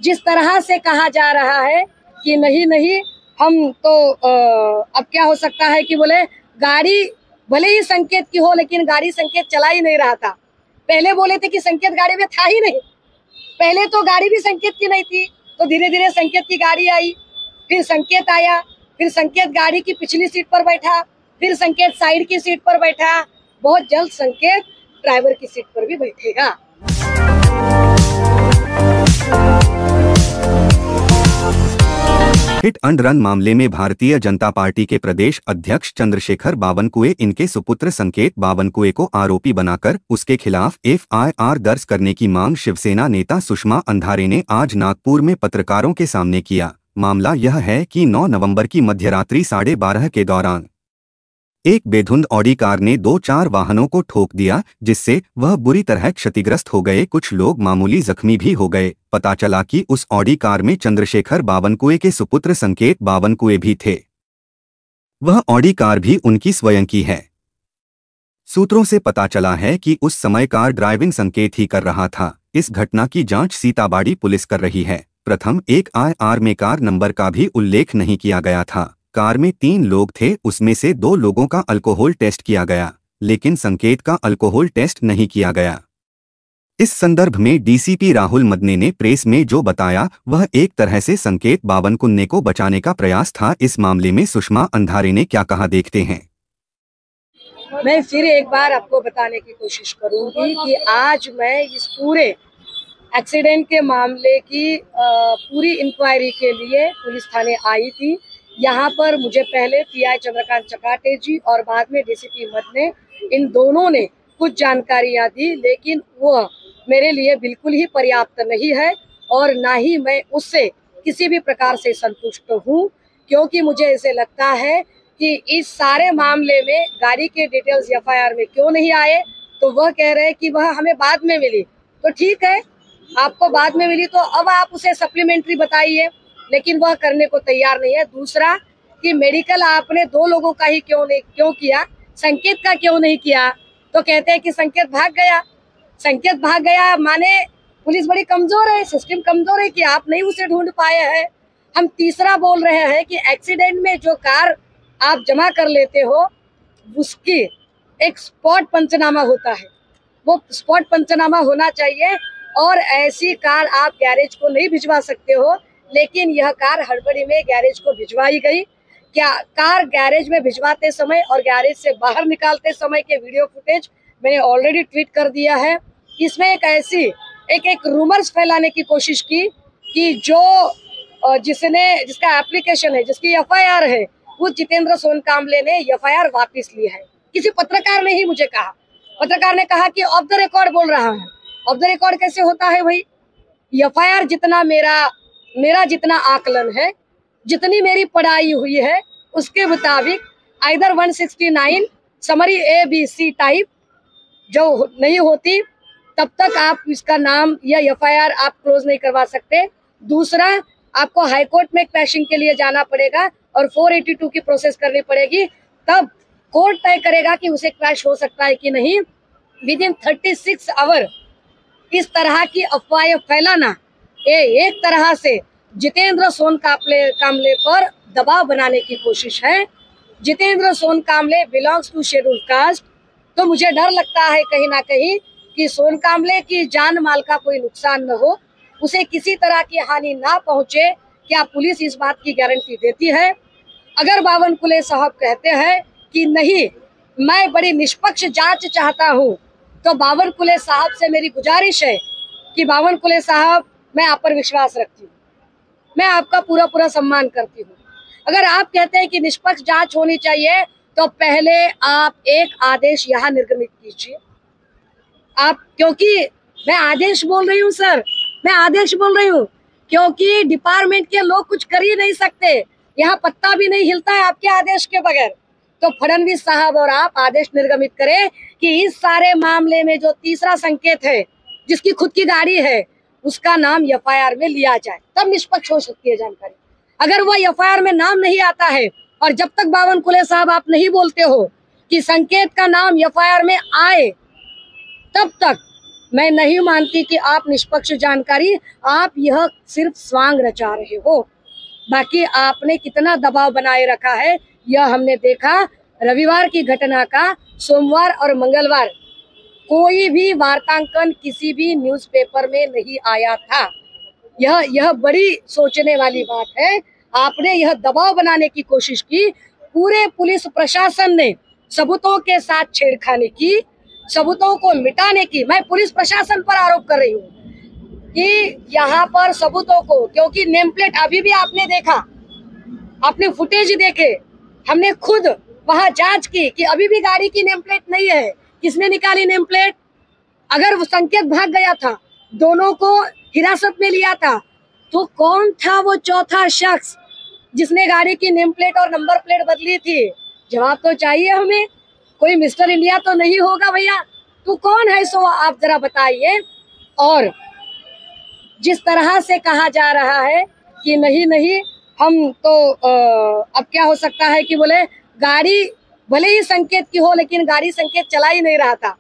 जिस तरह से कहा जा रहा है कि नहीं नहीं हम तो अब क्या हो सकता है कि बोले गाड़ी भले ही संकेत की हो लेकिन गाड़ी संकेत चला ही नहीं रहा था। पहले बोले थे कि संकेत गाड़ी में था ही नहीं, पहले तो गाड़ी भी संकेत की नहीं थी, तो धीरे धीरे संकेत की गाड़ी आई, फिर संकेत आया, फिर संकेत गाड़ी की पिछली सीट पर बैठा, फिर संकेत साइड की सीट पर बैठा, बहुत जल्द संकेत ड्राइवर की सीट पर भी बैठेगा। हिट एंड रन मामले में भारतीय जनता पार्टी के प्रदेश अध्यक्ष चंद्रशेखर बावनकुळे इनके सुपुत्र संकेत बावनकुळे को आरोपी बनाकर उसके खिलाफ FIR दर्ज करने की मांग शिवसेना नेता सुषमा अंधारे ने आज नागपुर में पत्रकारों के सामने किया। मामला यह है कि 9 नवंबर की मध्यरात्रि 12:30 के दौरान एक बेधुंद ऑडी कार ने 2-4 वाहनों को ठोक दिया, जिससे वह बुरी तरह क्षतिग्रस्त हो गए। कुछ लोग मामूली जख्मी भी हो गए। पता चला कि उस ऑडी कार में चंद्रशेखर बावनकुळे के सुपुत्र संकेत बावनकुळे भी थे। वह ऑडी कार भी उनकी स्वयं की है। सूत्रों से पता चला है कि उस समय कार ड्राइविंग संकेत ही कर रहा था। इस घटना की जांच सीताबाड़ी पुलिस कर रही है। प्रथम एक IR में कार नंबर का भी उल्लेख नहीं किया गया था। कार में 3 लोग थे, उसमें से 2 लोगों का अल्कोहल टेस्ट किया गया, लेकिन संकेत का अल्कोहल टेस्ट नहीं किया गया। इस संदर्भ में DCP राहुल मदने ने प्रेस में जो बताया वह एक तरह से संकेत बावनकुळे को बचाने का प्रयास था। इस मामले में सुषमा अंधारे ने क्या कहा, देखते हैं। मैं फिर एक बार आपको बताने की कोशिश करूंगी कि आज मैं इस पूरे एक्सीडेंट के मामले की पूरी इंक्वायरी के लिए पुलिस थाने आई थी। यहाँ पर मुझे पहले PI चंद्रकांत चकाटे जी और बाद में DCP मदने, इन दोनों ने कुछ जानकारियाँ दी, लेकिन वह मेरे लिए बिल्कुल ही पर्याप्त नहीं है और ना ही मैं उससे किसी भी प्रकार से संतुष्ट हूँ, क्योंकि मुझे ऐसे लगता है कि इस सारे मामले में गाड़ी के डिटेल्स FIR में क्यों नहीं आए। तो वह कह रहे हैं कि वह हमें बाद में मिली, तो ठीक है, आपको बाद में मिली तो अब आप उसे सप्लीमेंट्री बताइए, लेकिन वह करने को तैयार नहीं है। दूसरा कि मेडिकल आपने 2 लोगों का ही क्यों किया, संकेत का क्यों नहीं किया। तो कहते हैं कि संकेत भाग गया। संकेत भाग गया माने पुलिस बड़ी कमजोर है, सिस्टम कमजोर है कि आप नहीं उसे ढूंढ पाए हैं। हम तीसरा बोल रहे हैं कि एक्सीडेंट में जो कार आप जमा कर लेते हो उसकी एक स्पॉट पंचनामा होता है, वो स्पॉट पंचनामा होना चाहिए। और ऐसी कार आप गैरेज को नहीं भिजवा सकते हो, लेकिन यह कार हड़बड़ी में गैरेज को भिजवाई गई। क्या कार गैरेज में भिजवाते समय और गैरेज से बाहर निकालते समय के वीडियो फुटेज मैंने ऑलरेडी ट्वीट कर दिया है। इसमें एक रूमर्स फैलाने की कोशिश की कि जो जिसका एप्लीकेशन है, जिसकी FIR है, उस जितेंद्र सोनकांबले ने FIR वापस ली है। किसी पत्रकार ने ही मुझे कहा, पत्रकार ने कहा कि ऑफ द रिकॉर्ड बोल रहा है। ऑफ द रिकॉर्ड कैसे होता है भाई? FIR जितना मेरा जितना आकलन है, जितनी मेरी पढ़ाई हुई है, उसके मुताबिक आइदर 169 समरी ABC टाइप जो नहीं होती तब तक आप इसका नाम या FIR आप क्लोज नहीं करवा सकते। दूसरा, आपको हाई कोर्ट में क्लैशिंग के लिए जाना पड़ेगा और 482 की प्रोसेस करनी पड़ेगी, तब कोर्ट तय करेगा कि उसे क्लैश हो सकता है कि नहीं। विद इन 36 आवर इस तरह की अफवाहें फैलाना ये एक तरह से जितेंद्र सोनकांबले पर दबाव बनाने की कोशिश है। Jitendra Sonkamble belongs to schedule caste, तो मुझे डर लगता है कहीं ना कहीं कि सोनकांबले की जान माल का कोई नुकसान न हो, उसे किसी तरह की हानि ना पहुंचे। क्या पुलिस इस बात की गारंटी देती है? अगर बावनकुळे साहब कहते हैं कि नहीं मैं बड़ी निष्पक्ष जांच चाहता हूं, तो बावनकुळे साहब से मेरी गुजारिश है कि बावनकुळे साहब, मैं आप पर विश्वास रखती हूँ, मैं आपका पूरा सम्मान करती हूँ। अगर आप कहते हैं कि निष्पक्ष जांच होनी चाहिए, तो पहले आप एक आदेश यहाँ निर्गमित कीजिए। आप, क्योंकि मैं आदेश बोल रही हूँ सर, मैं आदेश बोल रही हूँ, क्योंकि डिपार्टमेंट के लोग कुछ कर ही नहीं सकते, यहाँ पत्ता भी नहीं हिलता है आपके आदेश के बगैर। तो फडणवीस साहब और आप आदेश निर्गमित करें कि इस सारे मामले में जो तीसरा संकेत है, जिसकी खुद की गाड़ी है, उसका नाम FIR में लिया जाए, तब निष्पक्ष हो सकती है जानकारी। अगर वह FIR में नाम नहीं आता है और जब तक बावनकुळे साहब आप नहीं बोलते हो कि संकेत का नाम FIR में आए, तब तक मैं नहीं मानती कि आप निष्पक्ष जानकारी, आप यह सिर्फ स्वांग रचा रहे हो। बाकी आपने कितना दबाव बनाए रखा है यह हमने देखा। रविवार की घटना का सोमवार और मंगलवार कोई भी वार्तांकन किसी भी न्यूज़पेपर में नहीं आया था। यह बड़ी सोचने वाली बात है। आपने यह दबाव बनाने की कोशिश की। पूरे पुलिस प्रशासन ने सबूतों के साथ छेड़खानी की, सबूतों को मिटाने की। मैं पुलिस प्रशासन पर आरोप कर रही हूँ कि यहाँ पर सबूतों को, क्योंकि नेम प्लेट अभी भी आपने देखा, आपने फुटेज देखे, हमने खुद वहां जांच की कि अभी भी गाड़ी की नेम प्लेट नहीं है। किसने निकाली नेम प्लेट? अगर वो संकेत भाग गया था, दोनों को हिरासत में लिया था, तो कौन था वो चौथा शख्स जिसने गाड़ी की नेम प्लेट और नंबर प्लेट बदली थी? जवाब तो चाहिए हमें। कोई मिस्टर इंडिया तो नहीं होगा भैया। तो कौन है सो आप जरा बताइए। और जिस तरह से कहा जा रहा है कि नहीं हम तो अब क्या हो सकता है कि बोले गाड़ी भले ही संकेत की हो लेकिन गाड़ी संकेत चला ही नहीं रहा था।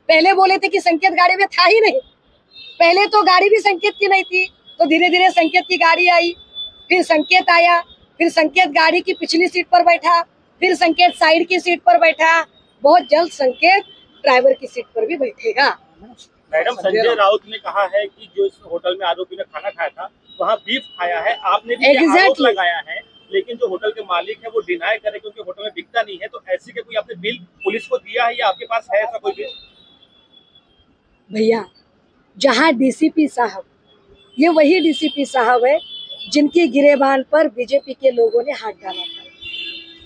पहले बोले थे कि संकेत गाड़ी में था ही नहीं। पहले तो गाड़ी भी संकेत की नहीं थी, तो धीरे धीरे संकेत की गाड़ी आई, फिर संकेत आया, फिर संकेत गाड़ी की पिछली सीट पर बैठा, फिर संकेत साइड की सीट पर बैठा। बहुत जल्द संकेत ड्राइवर की सीट पर भी बैठेगा। मैडम, संजय राउत ने कहा है कि जो इस होटल में आरोपी ने खाना खाया था वहाँ बीफ खाया है। आपने भी आरोप लगाया है, लेकिन जो होटल के मालिक है वो डिनाई करे क्योंकि होटल में बिकता नहीं है। तो ऐसी के कोई आपने बिल पुलिस को दिया है या आपके पास है ऐसा कोई बिल? भैया, जहाँ डीसीपी साहब, ये वही डीसीपी साहब है जिनकी गिरेबान पर बीजेपी के लोगों ने हाथ डाला था,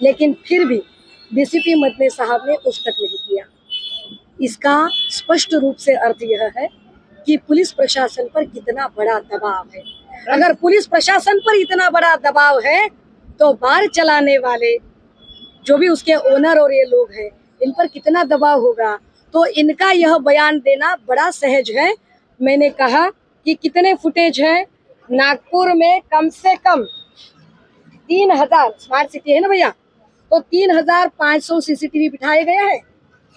लेकिन फिर भी डीसीपी मदनी साहब ने उस तक नहीं किया। इसका स्पष्ट रूप से अर्थ यह है कि पुलिस प्रशासन पर कितना बड़ा दबाव है। अगर पुलिस प्रशासन पर इतना बड़ा दबाव है तो बार चलाने वाले जो भी उसके ओनर और ये लोग हैं, इन पर कितना दबाव होगा। तो इनका यह बयान देना बड़ा सहज है। मैंने कहा कि कितने फुटेज है नागपुर में, कम से कम 3000, स्मार्ट सिटी है ना भैया, तो 3500 सीसीटीवी बिठाए गए हैं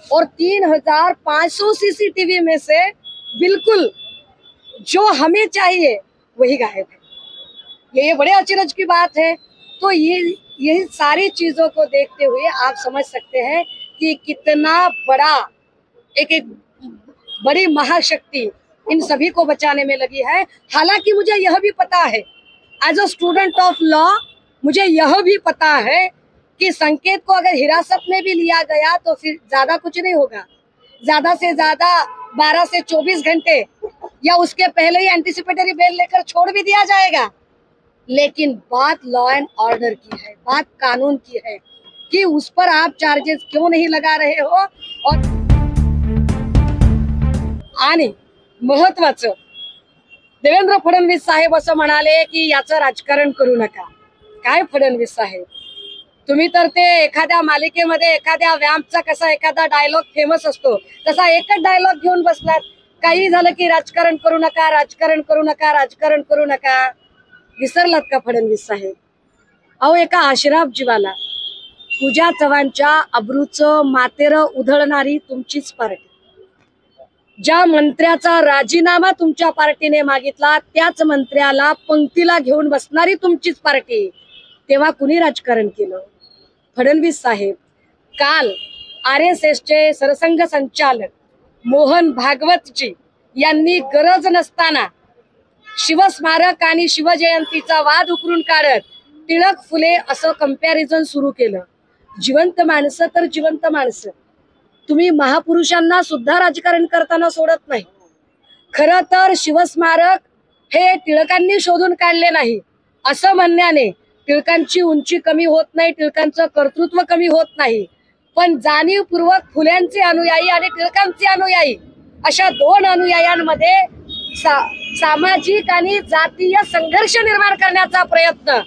और 3500 सीसीटीवी में से बिल्कुल जो हमें चाहिए वही गायब है। ये बड़े अचरज की बात है। तो यही सारी चीजों को देखते हुए आप समझ सकते हैं कि कितना बड़ा एक बड़ी महाशक्ति इन सभी को बचाने में लगी है। हालांकि मुझे यह भी पता है, as a student of law, मुझे यह भी पता है कि संकेत को अगर हिरासत में भी लिया गया तो फिर ज्यादा कुछ नहीं होगा। ज्यादा से ज्यादा 12 से 24 घंटे या उसके पहले ही एंटीसिपेटरी बेल लेकर छोड़ भी दिया जाएगा। लेकिन बात लॉ एंड ऑर्डर की है, बात कानून की है कि उस पर आप चार्जेस क्यों नहीं लगा रहे हो। और आणि महत्वाचं, देवेंद्र फडणवीस साहेब असं म्हणाले की याचं राजकारण करू नका। काय फडणवीस साहेब, तुम्ही तर ते एखाद्या मालिकेमध्ये एखाद्या व्यामचा कसा एखादा डायलॉग फेमस असतो तसा एकच डायलॉग घेऊन बसलात। काही झालं की राजकारण करू नका, राजकारण करू नका, राजकारण करू नका। विसरलात का फडणवीस साहेब? अहो, एका आशिराफ जीवाला, पूजा चव्हाणच्या अब्रूचं मातेरं उधळणारी तुमचीच पार्टी, ज्या मंत्र्याचा राजीनामा तुमच्या पार्टीने मागितला त्याच मंत्र्याला पंक्तीला घेऊन बसणारी तुमचीच पार्टी, तेव्हा कुणी राजकारण केलं? फडणवीस साहेब, काल RSSचे सरसंघ संचालक मोहन भागवतजी यांनी गरज नसताना शिवस्मारक आणि शिवजयंतीचा वाद उकरून काढत टिळक फुले असं कंपॅरिझन सुरू केलं। जिवंत माणसं तर जिवंत माणसं, तुम्ही महापुरुषांना सुद्धा राजकारण करताना सोडत नाही। खरं तर शिवस्मारक हे टिळकांनी शोधून काढले नाही असं म्हणण्याने टिळकांची उंची कमी होत नाही, टिळकांचं कर्तृत्व कमी होत नाही, पण जाणीवपूर्वक फुल्यांचे अनुयायी आणि टिळकांचे अनुयायी अशा दोन अनुयायांमध्ये सामाजिक आणि जातीय संघर्ष निर्माण करण्याचा प्रयत्न,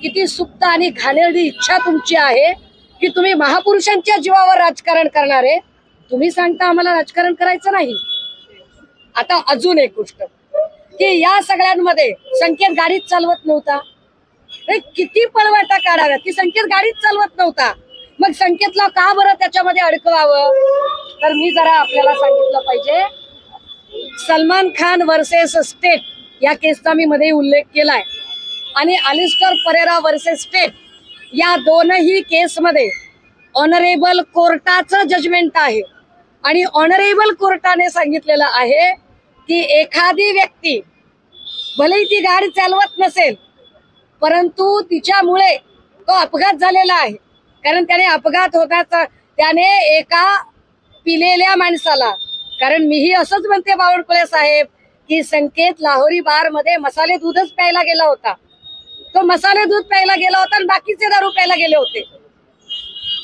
किती सुप्त आणि घाणेरडी इच्छा तुमची आहे की तुम्ही महापुरुषांच्या जीवावर राजकारण करणारे। तुम्ही सांगता आम्हाला राजकारण करायचं नाही। आता अजून एक गोष्ट की या सगळ्यांमध्ये संकेत गाडीच चालवत नव्हता। किती पळवाटा काढाव्यात की संकेत गाडीच चालवत नव्हता, मग संकेतला का बरं त्याच्यामध्ये अडकवावं? तर मी जरा आपल्याला सांगितलं पाहिजे सलमान खान वर्सेस स्टेट या केसचा मी मध्ये उल्लेख केलाय आणि अलिस्टर परेरा वर्सेस स्टेट या दोनही केसमध्ये ऑनरेबल कोर्टाचं जजमेंट आहे आणि ऑनरेबल कोर्टाने सांगितलेलं आहे की एखादी व्यक्ती भलेही ती गाडी चालवत नसेल परंतु तिच्यामुळे तो अपघात झालेला आहे, कारण त्याने अपघात होण्याचा त्याने एका पिलेल्या माणसाला, कारण मीही असंच म्हणते बावनकुळे साहेब की संकेत लाहोरी बार मध्ये मसाले दूधच प्यायला गेला होता, तो मसाले दूध प्यायला गेला होता आणि बाकीचे दारू प्यायला गेले होते,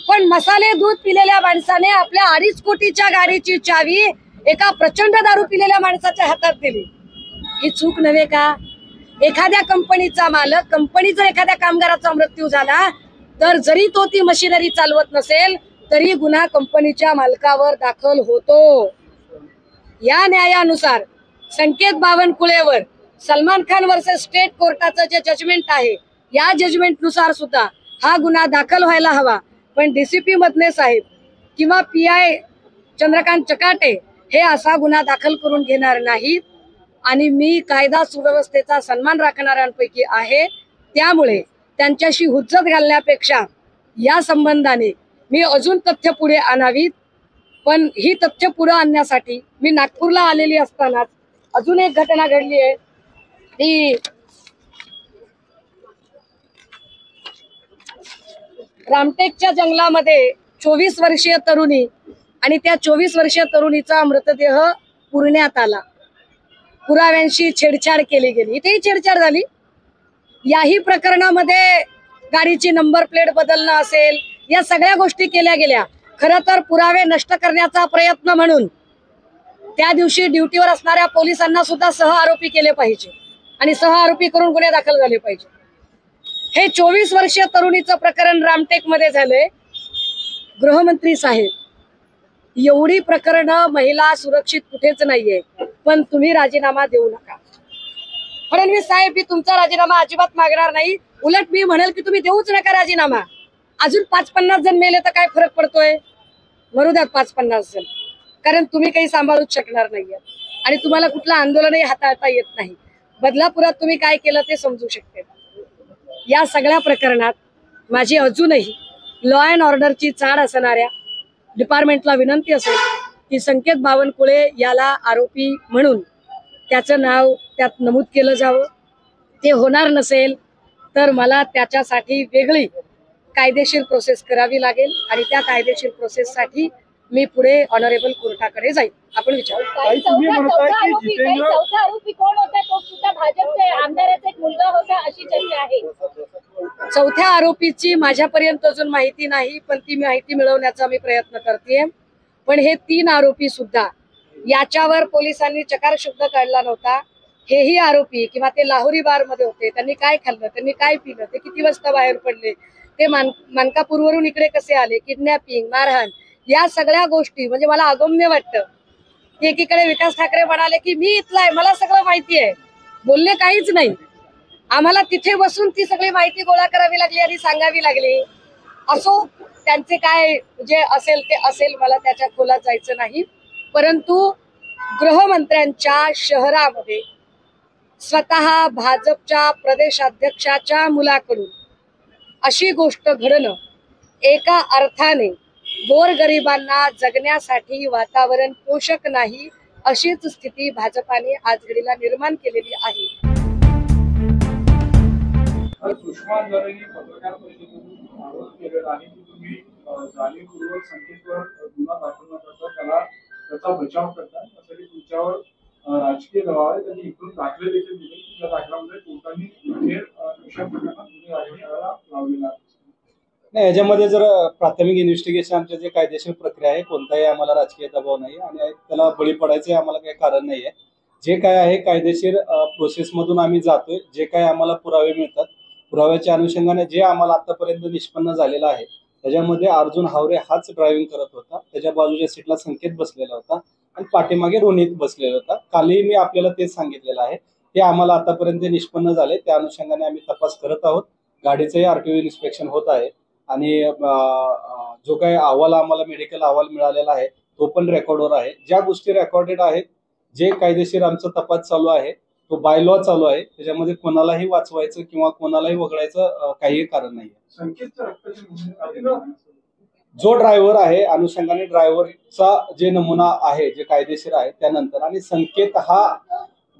पण मसाले दूध पिलेल्या माणसाने आपल्या 2.5 कोटीच्या गाडीची चावी एका प्रचंड दारू पिलेल्या माणसाच्या हातात दिली. ही चूक नव्हे का? एखाद्या कंपनीचा मालक, कंपनी जर एखाद्या कामगाराचा मृत्यू झाला तर जरी तो ती मशिनरी चालवत नसेल तरी गुन्हा कंपनीच्या मालकावर दाखल होतो. या न्यायानुसार संकेत बावनकुळेवर सलमान खान वर्सेस स्टेट कोर्टाचं जे जजमेंट आहे या जजमेंटनुसार सुद्धा हा गुन्हा दाखल व्हायला हवा, पण डीसीपी मदने साहेब किंवा PI चंद्रकांत चकाटे हे असा गुन्हा दाखल करून घेणार नाहीत आणि मी कायदा सुव्यवस्थेचा सन्मान राखणाऱ्यांपैकी आहे, त्यामुळे त्यांच्याशी हुज्जत घालण्यापेक्षा या संबंधाने मी अजून तथ्य पुढे आणावीत. पण ही तथ्य पुढे आणण्यासाठी मी नागपूरला आलेली असतानाच अजून एक घटना घडली आहे. ती रामटेकच्या जंगलामध्ये 24 वर्षीय तरुणी आणि त्या 24 वर्षीय तरुणीचा मृतदेह पुरण्यात आला. पुराव्यांशी छेडछाड केली गेली, इथेही छेडछाड झाली. याही प्रकरणामध्ये गाडीची नंबर प्लेट बदलणं असेल, या सगळ्या गोष्टी केल्या गेल्या. खरं तर पुरावे नष्ट करण्याचा प्रयत्न म्हणून त्या दिवशी ड्युटीवर असणाऱ्या पोलिसांना सुद्धा सह आरोपी केले पाहिजे आणि सह आरोपी करून गुन्हे दाखल झाले पाहिजे. हे 24 वर्षीय तरुणीचं प्रकरण रामटेक मध्ये झालंय. गृहमंत्री साहेब, एवढी प्रकरणं महिला सुरक्षित कुठेच नाहीये, पण तुम्ही राजीनामा देऊ नका. फडणवीस साहेब, मी तुमचा राजीनामा अजिबात मागणार नाही, उलट मी म्हणेल की तुम्ही देऊच नका राजीनामा. अजून 5-50 जण मेले तर काय फरक पडतोय? मरू द्यात 5-50 जण, कारण तुम्ही काही सांभाळूच शकणार नाहीये आणि तुम्हाला कुठलं आंदोलनही हाताळता येत नाही. बदलापुरात तुम्ही काय केलं ते समजू शकते. या सगळ्या प्रकरणात माझी अजूनही लॉ अँड ऑर्डरची चाड असणाऱ्या डिपार्टमेंटला विनंती असेल की संकेत बावनकुळे याला आरोपी म्हणून त्याचं नाव त्यात नमूद केलं जावं. ते होणार नसेल तर मला त्याच्यासाठी वेगळी कायदेशीर प्रोसेस करावी लागेल आणि त्या कायदेशीर प्रोसेससाठी मी पुढे ऑनरेबल कोर्टाकडे जाईल. आपण विचारू. चौथा आरोपी कोण होता? तो सुद्धा भाजपच्या आमदाराचा एक मुलगा होता अशी चर्चा आहे. चौथ्या आरोपीची माझ्यापर्यंत अजून माहिती नाही, पण ती माहिती मिळवण्याचा मी प्रयत्न करते. पण हे 3 आरोपी सुद्धा याच्यावर पोलिसांनी चकार शब्द काढला नव्हता. हेही आरोपी किंवा ते लाहोरी बार मध्ये होते, त्यांनी काय खाल्लं, त्यांनी काय पिलं, ते किती वाजता बाहेर पडले, ते मानकापूरवरून इकडे कसे आले, किडनॅपिंग, मारहाण, या सगळ्या गोष्टी म्हणजे मला अगम्य वाटतं. एकीकडे विकास ठाकरे म्हणाले की मी इथला आहे, मला सगळं माहिती आहे, बोलले काहीच नाही. आम्हाला तिथे बसून ती सगळी माहिती गोळा करावी लागली आणि सांगावी लागली. असो, त्यांचे काय जे असेल ते असेल, मला त्याच्या खोलात जायचं नाही. परंतु गृहमंत्र्यांच्या शहरामध्ये स्वतः भाजपच्या प्रदेशाध्यक्षाच्या मुलाकडून अशी गोष्ट घडणं एका अर्थाने गोरगरिबांना जगण्यासाठी वातावरण पोषक नाही, अशीच स्थिती भाजपाने आज घडीला निर्माण केलेली आहे. सुषमा अंधारेंनी पत्रकार परिषदेतून आरोप केलेला आहे की तुम्ही जाणीवपूर्वक संकेतवर गुन्हा दाखल न करता त्याचा बचाव करता, त्यासाठी तुमच्यावर राजकीय दबाव आहे. त्यांनी इकडून दाखले देखील दिले की त्या दाखल्यामध्ये कोर्टाने अशा प्रकारचा गुन्हे दाखल करायला लावलेला आहे. नाही, याच्यामध्ये जर प्राथमिक इन्व्हेस्टिगेशन आमच्या जे कायदेशीर प्रक्रिया आहे, कोणताही आम्हाला राजकीय दबाव नाही आणि त्याला बळी पडायचे आम्हाला काही कारण नाही आहे. जे काय आहे कायदेशीर प्रोसेसमधून आम्ही जातोय. जे काय आम्हाला पुरावे मिळतात, पुराव्याच्या अनुषंगाने जे आम्हाला आतापर्यंत निष्पन्न झालेलं आहे त्याच्यामध्ये अर्जुन हावरे हाच ड्रायव्हिंग करत होता. त्याच्या बाजूच्या सीटला संकेत बसलेला होता आणि पाठीमागे रोनित बसलेला होता. कालही मी आपल्याला तेच सांगितलेलं आहे. ते आम्हाला आतापर्यंत निष्पन्न झाले, त्या अनुषंगाने आम्ही तपास करत आहोत. गाडीचंही RTO इन्स्पेक्शन होत आहे आणि जो काही अहवाल आम्हाला मेडिकल अहवाल मिळालेला आहे तो पण रेकॉर्डवर आहे. ज्या गोष्टी रेकॉर्डेड आहेत जे कायदेशीर आमचा तपास चालू आहे तो बाय लॉ चालू आहे, त्याच्यामध्ये कोणालाही वाचवायचं किंवा कोणालाही वगळायचं काही कारण नाही. संकेतचं रक्ताची नोंदणी आली ना? जो ड्रायव्हर आहे अनुषंगाने ड्रायव्हरचा जे नमुना आहे जे कायदेशीर आहे त्यानंतर, आणि संकेत हा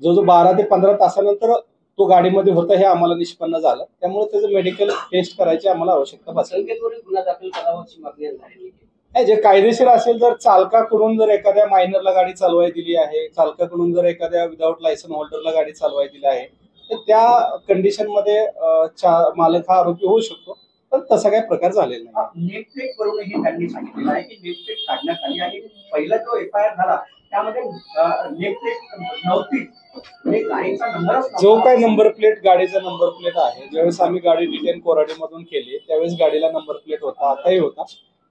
जो 12 ते 15 तासानंतर तो गाडीमध्ये होता हे आम्हाला निष्पन्न झालं, त्यामुळे त्याचं मेडिकल टेस्ट करायची आम्हाला आवश्यकता भासली. गुन्हा दाखल करावा अशी मागणी झालेली. जे कायदेशीर असेल, जर चालकाकडून जर एखाद्या मायनरला गाडी चालवायला दिली आहे, चालकाकडून जर एखाद्या विदाऊट लायसन होल्डरला गाडी चालवायला दिली आहे, तर त्या कंडिशन मध्ये मालक हा आरोपी होऊ शकतो, पण तसा काही प्रकार झालेला नाही. नेटप्लेट करूनही त्यांनी सांगितलेलं आहे की नेटप्लेट काढण्यात आली आणि पहिला जो FIR झाला त्यामध्ये नेटप्लेट नव्हती, म्हणजे गाडीचा नंबरच नव्हता. जो काही नंबर प्लेट, गाडीचा नंबर प्लेट आहे, ज्यावेळेस आम्ही गाडी डिटेन कोराडी मधून केली त्यावेळेस गाडीला नंबर प्लेट होता, आताही होता.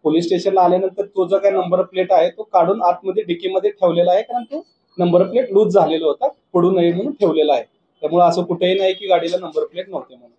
पोलीस स्टेशनला आल्यानंतर तो जो काही नंबर प्लेट आहे तो काढून आतमध्ये डिकीमध्ये ठेवलेला आहे, कारण तो नंबर प्लेट लूज झालेला होता, पडू नये म्हणून ठेवलेला आहे. त्यामुळे असं कुठेही नाही की गाडीला नंबर प्लेट नव्हते म्हणून.